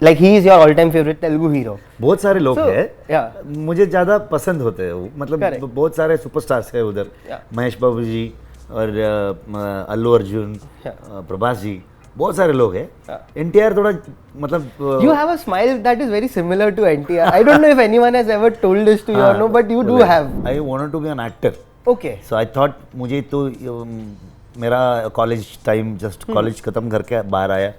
like he is your all time favorite Telugu hero. बहुत सारे लोग So, हैं, yeah. मुझे ज़्यादा पसंद होते हैं वो, मतलब Correct. बहुत सारे सुपरस्टार्स हैं उधर, Yeah. महेश बाबू जी और अल्लू अर्जुन, Yeah. प्रभास जी, बहुत सारे लोग हैं। Yeah. एनटीआर थोड़ा मतलब You have a smile that is very similar to NTR. I don't know if anyone has ever told this to you or no, but you do have. I wanted to be an actor. Okay. So I thought मुझे तो मेरा college time just college खत्म करके बाहर आया,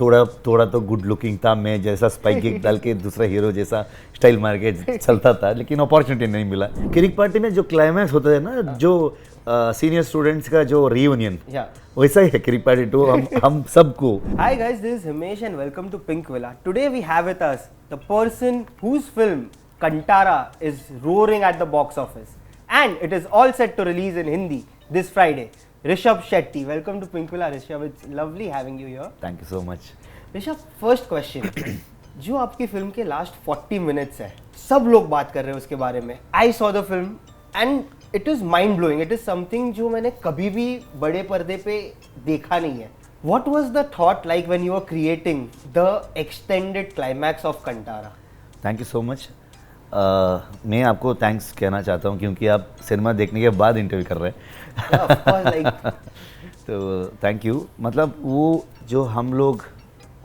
थोड़ा तो good looking था, मैं जैसा स्पाइक डाल के दूसरा हीरो जैसा स्टाइल मार के चलता था, लेकिन अपॉर्चुनिटी नहीं मिला। किरिक पार्टी में जो क्लाइमैक्स होता है ना, जो सीनियर स्टूडेंट्स का जो रियूनियन, Yeah. वैसा ही है किरिक पार्टी 2 हम सबको। Hi guys, this is Himesh and welcome to Pink Villa. Today we have with us the person whose film Kantara is roaring at the box office and it is all set to release in Hindi this Friday. Rishabh Shetty, welcome to Pink Villa. Rishabh, it's lovely having you here. Thank you so much. Rishabh, first question जो आपकी film के last 40 minutes है, सब लोग बात कर रहे हैं उसके बारे में। I saw the film and it is mind blowing, it is something जो मैंने कभी भी बड़े पर्दे पे देखा नहीं है। What was the thought like when you were creating the extended climax of Kantara? Thank you so much. मैं आपको थैंक्स कहना चाहता हूँ क्योंकि आप सिनेमा देखने के बाद इंटरव्यू कर रहे हैं। Yeah, of course, like तो थैंक यू। मतलब वो जो हम लोग,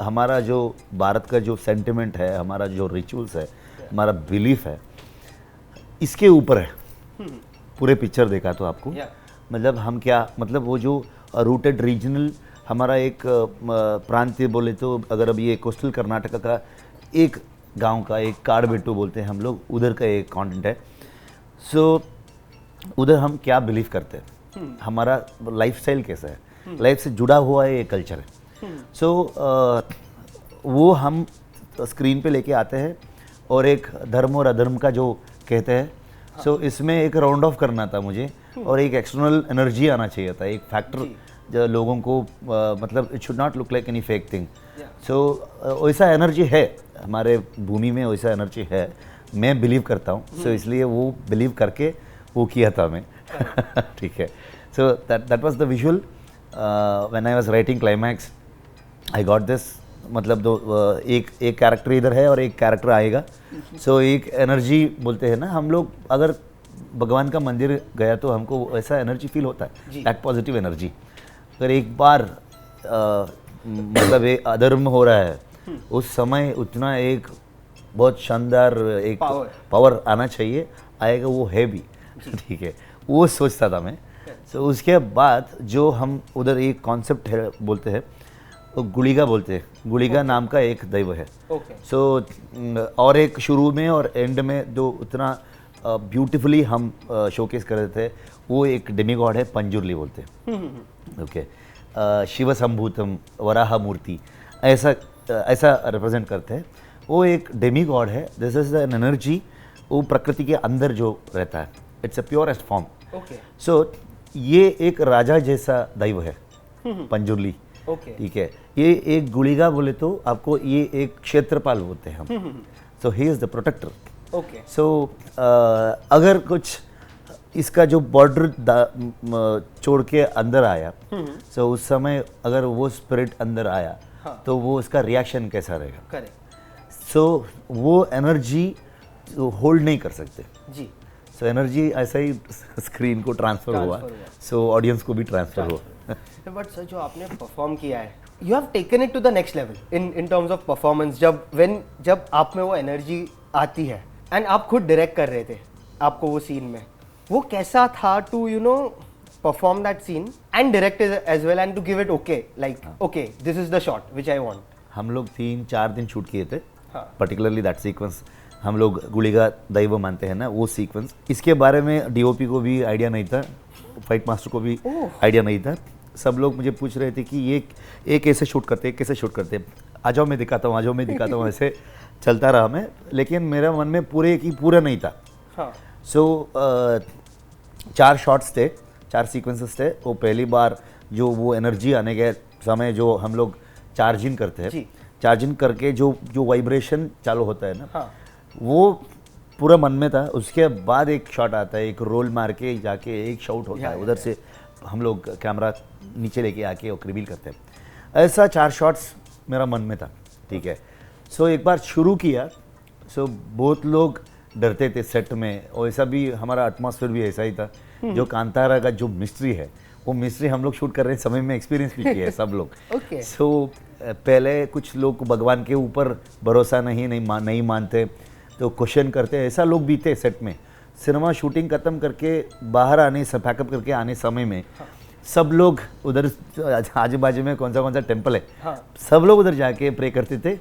हमारा जो भारत का जो सेंटिमेंट है, हमारा जो रिचुअल्स है, हमारा बिलीफ है, इसके ऊपर है। पूरे पिक्चर देखा तो आपको Yeah. मतलब हम क्या, मतलब वो जो रूटेड रीजनल हमारा एक प्रांतीय बोले तो, अगर अब ये कोस्टल कर्नाटका का एक गांव का एक काड़बेट्टू बोलते हैं हम लोग, उधर का एक कंटेंट है। सो उधर हम क्या बिलीव करते हैं, हमारा लाइफस्टाइल कैसा है, लाइफ से जुड़ा हुआ है ये कल्चर है। सो वो हम स्क्रीन पे लेके आते हैं और एक धर्म और अधर्म का जो कहते हैं। सो इसमें एक राउंड ऑफ करना था मुझे, और एक एक्सटर्नल एनर्जी आना चाहिए था, एक फैक्टर जो लोगों को मतलब it should not look like any fake thing. So वैसा एनर्जी है हमारे भूमि में, वैसा एनर्जी है, मैं बिलीव करता हूँ। सो इसलिए वो बिलीव करके वो किया था मैं। ठीक है। So that was the visual when I was writing climax, I got this, मतलब दो एक कैरेक्टर इधर है और एक कैरेक्टर आएगा। सो एक एनर्जी बोलते हैं ना हम लोग, अगर भगवान का मंदिर गया तो हमको ऐसा एनर्जी फील होता है, दैट पॉजिटिव एनर्जी। अगर एक बार मतलब एक अधर्म हो रहा है, उस समय उतना एक बहुत शानदार एक पावर आना चाहिए, आएगा, वो है भी। ठीक है, वो सोचता था मैं। सो उसके बाद जो हम उधर एक कॉन्सेप्ट है बोलते हैं, वो गुड़िगा बोलते हैं, गुड़िगा नाम का एक दैव है। सो और एक शुरू में और एंड में जो उतना ब्यूटीफुली हम शोकेस कर रहे थे, वो एक डेमीगॉड है, पंजुर्ली बोलते हैं। ओके, शिव संभूतम वराह मूर्ति, ऐसा रिप्रेजेंट करते हैं। वो एक डेमीगॉड है, दिस इज एन एनर्जी, वो प्रकृति के अंदर जो रहता है, इट्स अ प्योरेस्ट फॉर्म। सो ये एक राजा जैसा दैव है पंजुर्ली। ठीक है, ये एक गुड़िगा बोले तो आपको ये एक क्षेत्रपाल बोलते हैं हम। सो ही इज द प्रोटेक्टर। सो अगर कुछ इसका जो बॉर्डर छोड़ के अंदर आया, सो उस समय अगर वो स्पिरिट अंदर आया, तो वो उसका रिएक्शन कैसा रहेगा। सो वो एनर्जी होल्ड नहीं कर सकते जी। सो एनर्जी ऐसा ही स्क्रीन को ट्रांसफर हुआ, सो ऑडियंस को भी ट्रांसफर हुआ। बट सर, जो आपने परफॉर्म किया है, you have taken it to the next level in terms of performance. जब आप में वो एनर्जी आती है एंड आप खुद डायरेक्ट कर रहे थे आपको वो सीन में, वो कैसा था to perform that scene and direct as well and to give it okay this is the shot which I want. हम लोग 3-4 दिन शूट किए थे, पर्टिकुलरली दैट सीक्वेंस। हम लोग गुड़िगा दैव मानते हैं ना, वो सीक्वेंस। इसके बारे में डीओपी को भी आइडिया नहीं था, फाइट मास्टर को भी आइडिया नहीं था। सब लोग मुझे पूछ रहे थे कि ये कैसे शूट करते, कैसे शूट करते, आ जाओ मैं दिखाता हूँ, आ जाओ मैं दिखाता हूँ, ऐसे चलता रहा मैं। लेकिन मेरा मन में पूरा नहीं था। सो 4 शॉट्स थे, 4 सीक्वेंसेस थे। वो पहली बार जो वो एनर्जी आने के समय जो हम लोग चार्जिंग करते हैं, चार्जिंग करके जो वाइब्रेशन चालू होता है ना, वो पूरा मन में था। उसके बाद एक शॉट आता है, एक रोल मार के जाके एक शॉट होता है, उधर से हम लोग कैमरा नीचे लेके आके और रिवील करते हैं। ऐसा 4 शॉट्स मेरा मन में था। ठीक है, सो एक बार शुरू किया, सो बहुत लोग डरते थे सेट में, और ऐसा भी हमारा एटमॉस्फेयर भी ऐसा ही था। जो कांतारा का जो मिस्ट्री है, वो मिस्ट्री हम लोग शूट कर रहे समय में एक्सपीरियंस भी किया है सब लोग। Okay. सो पहले कुछ लोग भगवान के ऊपर भरोसा नहीं मानते, तो क्वेश्चन करते, ऐसा लोग भी थे सेट में। सिनेमा शूटिंग खत्म करके बाहर आने, पैकअप करके आने समय में सब लोग उधर आजू बाजू में कौन सा टेम्पल है, सब लोग उधर जाके प्रे करते थे।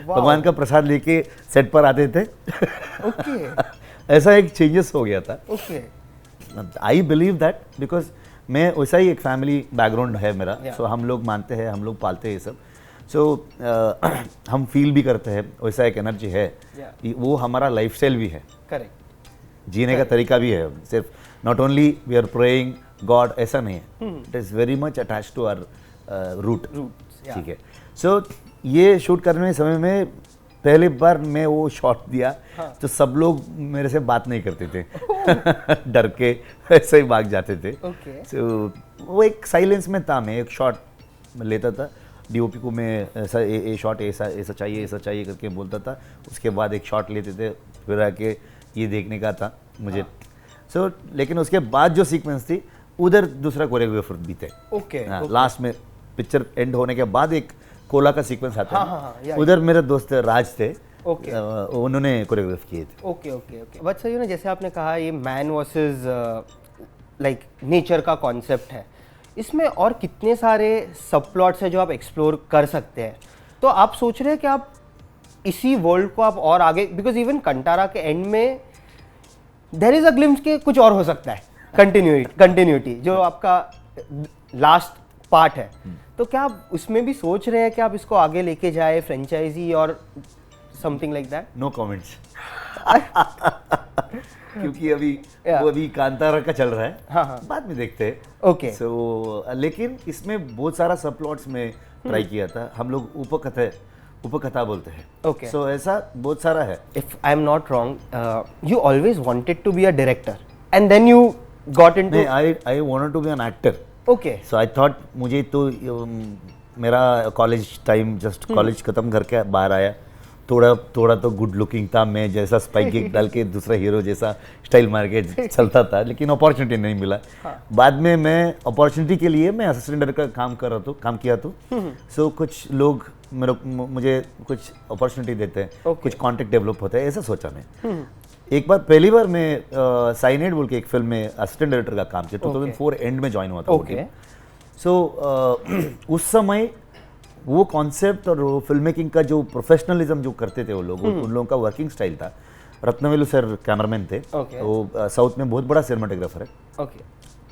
भगवान का प्रसाद लेके सेट पर आते थे। ऐसा एक चेंजेस हो गया था। आई बिलीव दैट बिकॉज मैं वैसा ही एक फैमिली बैकग्राउंड है मेरा। सो हम लोग मानते हैं, हम लोग पालते हैं ये सब। सो हम फील भी करते हैं, वैसा एक एनर्जी है। वो हमारा लाइफस्टाइल भी है, जीने का तरीका भी है। सिर्फ not only we are praying God, ऐसा नहीं है। It is very much attach to our root. ठीक है। सो ये शूट करने समय में पहली बार मैं वो शॉट दिया, तो सब लोग मेरे से बात नहीं करते थे। डर के ऐसे ही भाग जाते थे। सो वो एक साइलेंस में था। मैं एक शॉट लेता था, डीओपी को मैं ऐसा ये शॉट ऐसा चाहिए करके बोलता था। उसके बाद एक शॉट लेते थे, फिर आके ये देखने का था मुझे। सो लेकिन उसके बाद जो सीक्वेंस थी, उधर दूसरा कोरियोग्राफर भी थे। लास्ट में पिक्चर एंड होने के बाद एक कोला का सीक्वेंस आता है, उधर मेरे दोस्त राज थे, उन्होंने कोरियोग्राफ किए थे। ओके। बट सर, जैसे आपने कहा ये मैन वर्सेस लाइक नेचर का कॉन्सेप्ट है, इसमें और कितने सारे सब प्लॉट्स हैं जो आप एक्सप्लोर कर सकते हैं। तो आप सोच रहे हैं कि आप इसी वर्ल्ड को आप और आगे, बिकॉज इवन कंटारा के एंड में देयर इज अ ग्लिम्स के कुछ और हो सकता है, कंटिन्यूटी जो आपका लास्ट पार्ट है। तो क्या आप उसमें भी सोच रहे हैं कि आप इसको आगे लेके जाए, फ्रेंचाइजी और something like that? No comments. क्योंकि वो अभी कांतारा का चल रहा है। बाद में देखते हैं। ओके। सो लेकिन इसमें बहुत सारा सब प्लॉट्स में ट्राई किया था। हम लोग उपकथा बोलते हैं। ओके। सो ऐसा बहुत सारा है। If I am not wrong, you always wanted to be a director and then you got into. I wanted to be an actor. Okay. So I thought, मुझे तो मेरा कॉलेज टाइम, जस्ट कॉलेज खत्म करके बाहर आया, थोड़ा तो good looking था मैं, जैसा स्पाइक किक डाल के दूसरा हीरो जैसा स्टाइल मार के चलता था, लेकिन अपॉर्चुनिटी नहीं मिला। बाद में मैं अपॉर्चुनिटी के लिए मैं असिस्टेंट डायरेक्टर का काम किया तो सो कुछ लोग मुझे कुछ अपॉर्चुनिटी देते हैं, कुछ कॉन्टेक्ट डेवलप होता है, ऐसा सोचा मैं। एक बार पहली बार मैं साइनेड बोल के एक फिल्म में असिस्टेंट डायरेक्टर का काम किया। 2004 एंड में ज्वाइन हुआ था। सो उस समय वो कॉन्सेप्ट और वो फिल्म मेकिंग का जो प्रोफेशनलिज्म जो करते थे वो लोग, उन लोगों का वर्किंग स्टाइल था। रत्नवेलु सर कैमरामैन थे। वो साउथ में बहुत बड़ा सिनेमाटोग्राफर है।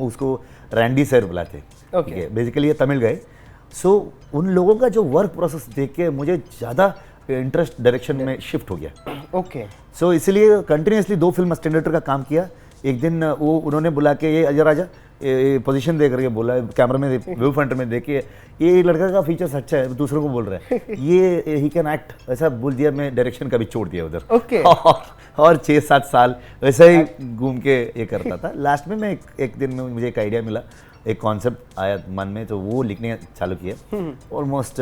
उसको रैंडी सर बुलाते। बेसिकली ये तमिल गए। सो उन लोगों का जो वर्क प्रोसेस देख के मुझे ज़्यादा इंटरेस्ट डायरेक्शन में शिफ्ट हो गया। सो इसलिए कंटिन्यूसली 2 फिल्म असिस्टेंट डायरेक्टर का काम किया। एक दिन वो उन्होंने बुला के, ये अजय राजा ये पोजीशन दे करके बोला, कैमरा में व्यू फ्रंट में देखिए ये लड़का का फीचर्स अच्छा है, दूसरों को बोल रहा है ये ही कैन एक्ट, ऐसा बोल दिया। मैं डायरेक्शन का भी छोड़ दिया उधर। और 6-7 साल वैसे ही घूम के ये करता था। लास्ट में मैं एक दिन में मुझे एक आइडिया मिला, एक कॉन्सेप्ट आया मन में, तो वो लिखने चालू किया। ऑलमोस्ट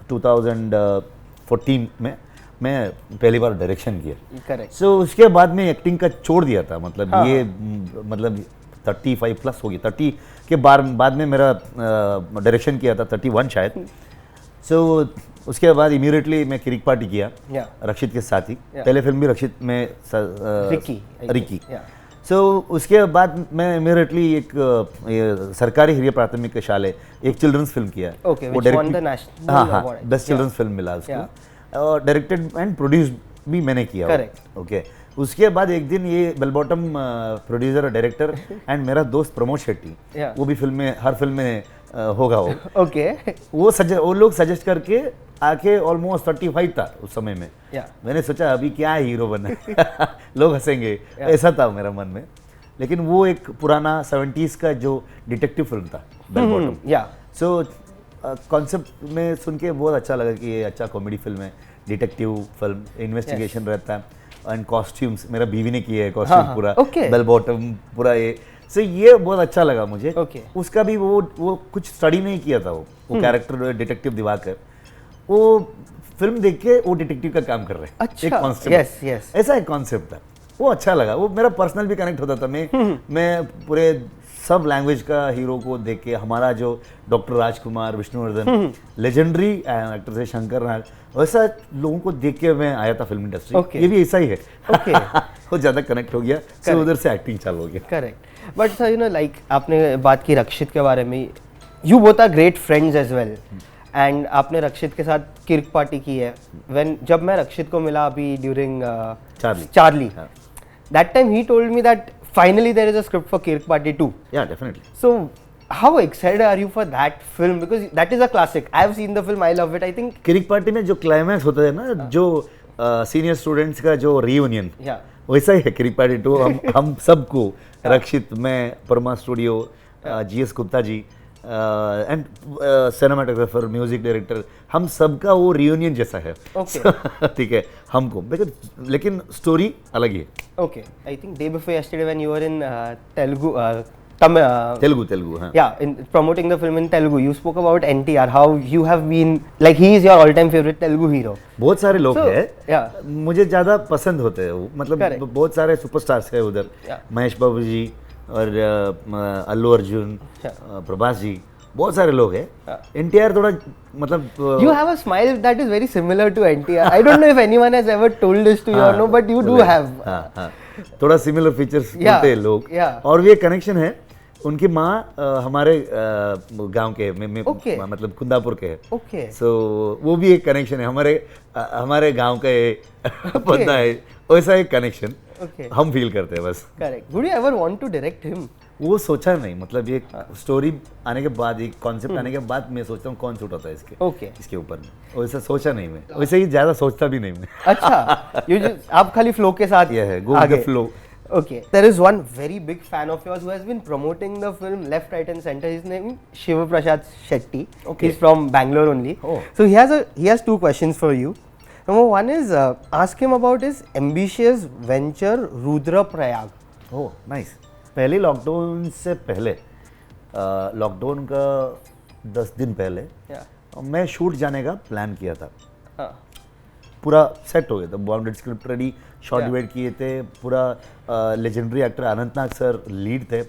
2014 में मैं पहली बार डायरेक्शन किया। सो उसके बाद में एक्टिंग का छोड़ दिया था। मतलब 35 प्लस हो गया। 30 के बाद में मेरा डायरेक्शन किया था, 31 शायद। सो उसके बाद इमीडिएटली मैं किरिक पार्टी किया रक्षित के साथ ही। पहले फिल्म भी रक्षित में रिकी। सो उसके बाद मैं इमीडिएटली एक सरकारी हिरिय प्राथमिक शाले एक चिल्ड्रंस फिल्म किया। वो डायरेक्ट बेस्ट चिल्ड्रंस फिल्म मिला उसको। और डायरेक्टेड एंड प्रोड्यूस भी मैंने किया। ओके। उसके बाद एक दिन ये बेल बॉटम प्रोड्यूसर और डायरेक्टर एंड मेरा दोस्त प्रमोद शेट्टी, वो भी फिल्म में, हर फिल्म में होगा वो। वो लोग सजेस्ट करके आके ऑलमोस्ट 35 था उस समय में। मैंने सोचा अभी क्या हीरो बनना लोग हंसेंगे, ऐसा था मेरा मन में। लेकिन वो एक पुराना 70s का जो डिटेक्टिव फिल्म था बेल बॉटम। सो कॉन्सेप्ट में सुन के बहुत अच्छा लगा कि ये अच्छा कॉमेडी फिल्म है, डिटेक्टिव फिल्म, इन्वेस्टिगेशन रहता है। एंड कॉस्ट्यूम्स मेरा बीवी ने किया है, कॉस्ट्यूम पूरा बेल बॉटम पूरा ये। सो ये बहुत अच्छा लगा मुझे। उसका भी वो कुछ स्टडी नहीं किया था। वो कैरेक्टर डिटेक्टिव दिवाकर, वो फिल्म देख के वो डिटेक्टिव का काम कर रहे हैं। अच्छा, एक कॉन्सेप्ट, yes, yes. ऐसा एक कॉन्सेप्ट था, वो अच्छा लगा, वो मेरा पर्सनल भी कनेक्ट होता था। मैं पूरे सब लैंग्वेज का हीरो को देख के, हमारा जो डॉक्टर राजकुमार, विष्णुवर्धन, लेजेंडरी एक्टर थे, शंकर नाग, वैसा लोगों को देख के मैं आया था फिल्म इंडस्ट्री। Okay. ये भी ऐसा ही है। Okay. वो ज़्यादा कनेक्ट हो गया, तो उधर से एक्टिंग चालू हो गया। Correct, but sir you know like आपने बात की रक्षित के बारे में, you both are great friends as well, and आपने रक्षित के साथ किर्क पार्टी की है। व्हेन जब मैं रक्षित को मिला अभी during Charlie, that time he told me that finally there is a script for Kirik Party 2। Yeah definitely. So how excited are you for that film, because that is a classic, I have seen the film, I love it. I think Kirik Party में जो climax होता है ना, जो senior students का जो reunion, वैसा ही है किरिक पार्टी 2। हम सबको, रक्षित, मैं, Parma studio, GS Gupta ji and cinematographer, music director, हम सबका वो रियूनियन जैसा है। ठीक है हमको, लेकिन स्टोरी अलग ही है। Okay, I think day before yesterday when you were in Telugu, Telugu, huh? Yeah, in promoting the film in Telugu, you spoke about NTR, how you have been, like he is your all-time favorite Telugu hero. बहुत सारे लोग हैं, yeah, मुझे ज़्यादा पसंद होते हैं वो, मतलब बहुत सारे सुपरस्टार्स हैं उधर, महेश बाबू जी और अल्लू अर्जुन, प्रभास जी, बहुत सारे लोग हैं। NTR थोड़ा मतलब you have a smile that is very similar to NTR. I don't know if anyone has ever told this to you or no, but you do have. थोड़ा सिमिलर फीचर्स होते हैं लोग, और ये कनेक्शन है। उनकी माँ हमारे गांव के मतलब कुंदापुर के है, सो वो भी एक कनेक्शन है, हमारे गांव का बंदा है, वैसा एक कनेक्शन हम फील करते हैं बस। Correct. Would you ever want to direct him? वो सोचा नहीं, मतलब ये स्टोरी आने के बाद, एक कॉन्सेप्ट आने के बाद मैं सोचता हूँ कौन सूट होता है इसके ऊपर में, वैसा सोचा नहीं मैं, वैसे ही ज्यादा सोचता भी नहीं मैं। अच्छा, आप खाली फ्लो के साथ ये है, go with the flow. Okay, there is one very big fan of yours who has been promoting the film left, right, and center. His name is Shiva Prasad Shetty. Okay. He's from Bangalore only. Oh. So he has two questions for you. Number one is ask him about his ambitious venture Rudra Prayag. Oh, nice. पहले lockdown से पहले, lockdown का 10 दिन पहले मैं shoot जाने का plan किया था। पूरा सेट हो गया था, bounded script ready, short divide किए थे, पूरा लेजेंडरी एक्टर अनंत नाग सर लीड थे,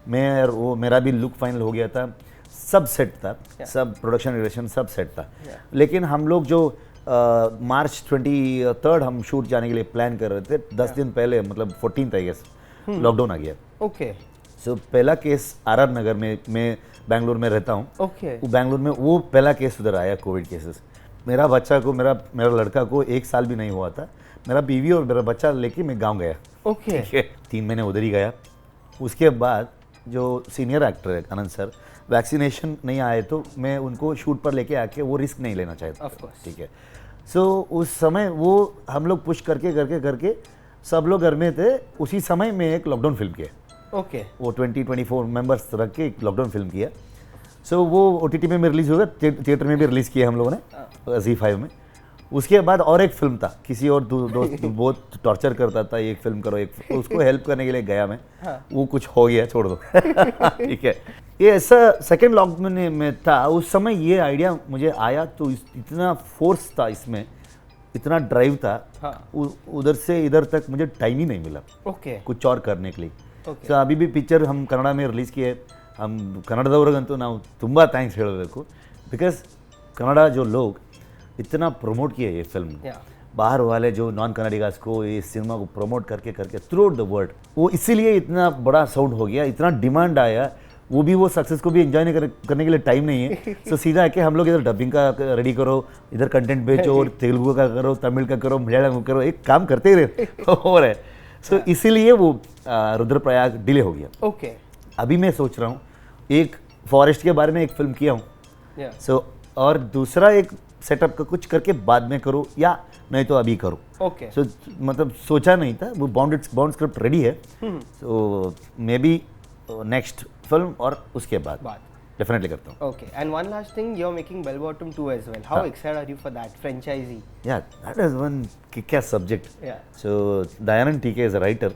मैं और वो, मेरा भी लुक फाइनल हो गया था, सब सेट था, सब प्रोडक्शन रिलेशन सब सेट था। लेकिन हम लोग जो मार्च 23 हम शूट जाने के लिए प्लान कर रहे थे, 10 दिन पहले, मतलब 14 आई गेस, लॉकडाउन आ गया। ओके, सो पहला केस RR नगर में, मैं बैंगलोर में रहता हूँ, वो बैंगलोर में वो पहला केस उधर आया, कोविड केसेस। मेरा बच्चा को, मेरा लड़का को 1 साल भी नहीं हुआ था, मेरा बीवी और मेरा बच्चा लेके मैं गांव गया। ओके, 3 महीने उधर ही गया। उसके बाद जो सीनियर एक्टर है आनंद सर, वैक्सीनेशन नहीं आए तो मैं उनको शूट पर लेके आके, वो रिस्क नहीं लेना चाहता, ठीक है। सो उस समय वो हम लोग पुश करके सब लोग घर में थे, उसी समय में एक लॉकडाउन फिल्म किया। ओके, वो 24 मेंबर्स रख के एक लॉकडाउन फिल्म किया। सो वो OTT में रिलीज होगा, थिएटर में भी रिलीज़ किया हम लोगों ने, ZEE5 में। उसके बाद और एक फिल्म था, किसी और दोस्त बहुत टॉर्चर करता था, एक फिल्म करो, उसको हेल्प करने के लिए गया मैं। वो कुछ हो गया, छोड़ दो। ठीक है, ये ऐसा सेकेंड लॉकडाउन में था। उस समय ये आइडिया मुझे आया तो इतना फोर्स था इसमें, इतना ड्राइव था, उधर से इधर तक मुझे टाइम ही नहीं मिला कुछ और करने के लिए। सो अभी भी पिक्चर हम कन्नड़ में रिलीज़ किए, हम ಕನ್ನಡದವರಿಗಂತೂ ನಾವು ತುಂಬ ಥ್ಯಾಂಕ್ಸ್ ಹೇಳಬೇಕು, बिकॉज कन्नड़ा जो लोग इतना प्रमोट किए ये फिल्म, बाहर वाले जो नॉन कन्नडिगास को ये सिनेमा को प्रमोट करके थ्रू आउट द वर्ल्ड, वो इसीलिए इतना बड़ा साउंड हो गया, इतना डिमांड आया। वो भी वो सक्सेस को भी एंजॉय नहीं करने के लिए टाइम नहीं है। सो सीधा आके हम लोग इधर डबिंग का रेडी करो, इधर कंटेंट बेचो, और तेलुगु का करो, तमिल का करो, मलयालम का करो, एक काम करते ही रहे हो रहा है। सो इसीलिए वो रुद्रप्रयाग डिले हो गया। ओके, अभी मैं सोच रहा हूँ एक फॉरेस्ट के बारे में एक फिल्म किया हूँ, सो और दूसरा एक सेटअप का कुछ करके बाद में करो, या नहीं तो अभी करो। ओके, सो मतलब सोचा नहीं था, वो बाउंड स्क्रिप्ट रेडी है, so maybe next film और उसके बाद डेफिनेटली करता हूँ। Okay, and one last thing, you are making Bell Bottom 2 as well. How excited are you for that franchise? Yeah that is one kick-ass subject. So Dayanand TK is a writer,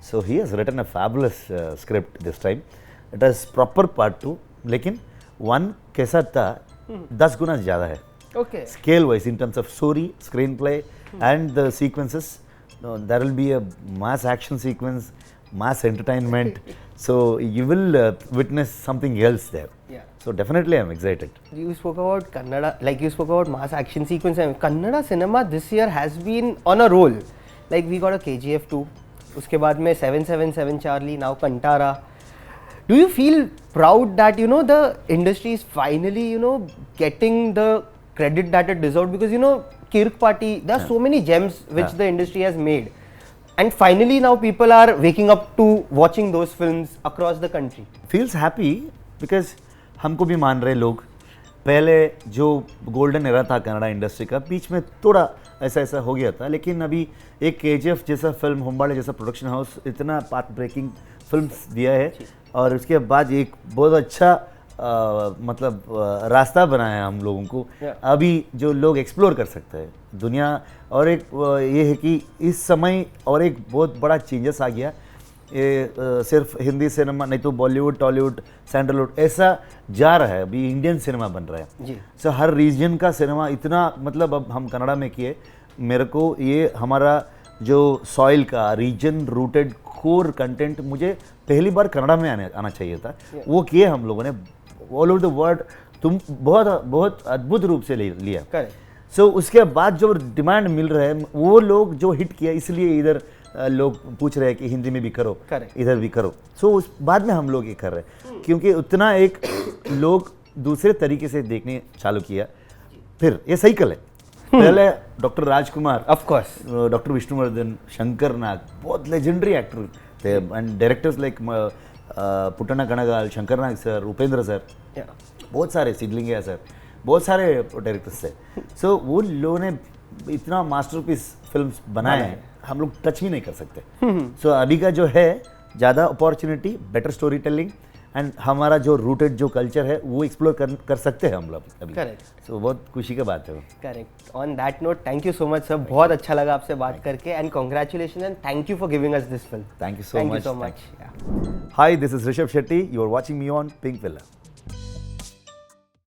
so he has written a fabulous script this time. It has proper part 2, लेकिन 1 कैसा था 10 गुना ज़्यादा है। Okay. scale wise, in terms of story, screenplay, and the sequences. There will be a mass action sequence, mass entertainment. So you will witness something else there. Yeah. So definitely I'm excited. You spoke about Kannada, like you spoke about mass action sequence. And Kannada cinema this year has been on a roll. Like we got a KGF 2, उसके बाद में 777 Charlie, now Kantara. Do you feel proud that the industry is finally getting the credit that it deserved? Because Kirk Party, there are so many gems which the industry has made, and finally now people are waking up to watching those films across the country. Feels happy because हमको भी मान रहे लोग. पहले जो golden era था Kannada industry का, बीच में थोड़ा ऐसा हो गया था, लेकिन अभी एक KGF जैसा फिल्म, होम्बाड़े जैसा प्रोडक्शन हाउस इतना पाथ ब्रेकिंग फिल्म्स दिया है, और उसके बाद एक बहुत अच्छा मतलब रास्ता बनाया है हम लोगों को. अभी जो लोग एक्सप्लोर कर सकते हैं दुनिया, और एक ये है कि इस समय और एक बहुत बड़ा चेंजेस आ गया. ये सिर्फ हिंदी सिनेमा नहीं तो बॉलीवुड, टॉलीवुड, सैंडलवुड ऐसा जा रहा है. अभी इंडियन सिनेमा बन रहा है जी. सो हर रीजन का सिनेमा इतना, मतलब अब हम कन्नड़ा में किए. मेरे को ये हमारा जो सॉइल का रीजन रूटेड कोर कंटेंट मुझे पहली बार कन्नड़ा में आना चाहिए था. वो किए हम लोगों ने ऑल ओवर द वर्ल्ड. तुम बहुत अद्भुत रूप से लिया. सो उसके बाद जो डिमांड मिल रहा है, वो लोग जो हिट किया, इसलिए इधर लोग पूछ रहे हैं कि हिंदी में भी करो, इधर भी करो. सो उस बाद में हम लोग ये कर रहे हैं, क्योंकि उतना एक लोग दूसरे तरीके से देखने चालू किया. फिर ये साइकिल है. पहले doctor Rajkumar, of course, doctor Vishnuvardhan, Shankar Nag, बहुत लेजेंडरी एक्टर थे, and directors like Puttanna Kanagal, Shankar Nag sir, Upendra sir, बहुत सारे, सिद्धलिंगैया सर, बहुत सारे डायरेक्टर्स थे. सो वो लोगों ने इतना मास्टरपीस फिल्म्स बनाए हैं, हम लोग टच ही नहीं कर सकते. सो अभी का जो है ज़्यादा opportunity, better story telling, and हमारा जो रूटेड जो कल्चर है वो एक्सप्लोर कर सकते हैं हम लोग अभी. करेक्ट. सो बहुत खुशी की बात है वो. Correct. On that note, thank you so much sir, बहुत अच्छा लगा आपसे बात करके, and congratulation and thank you for giving us this film. Thank you so much. Hi, this is Rishabh Shetty. You are watching me on pink villa.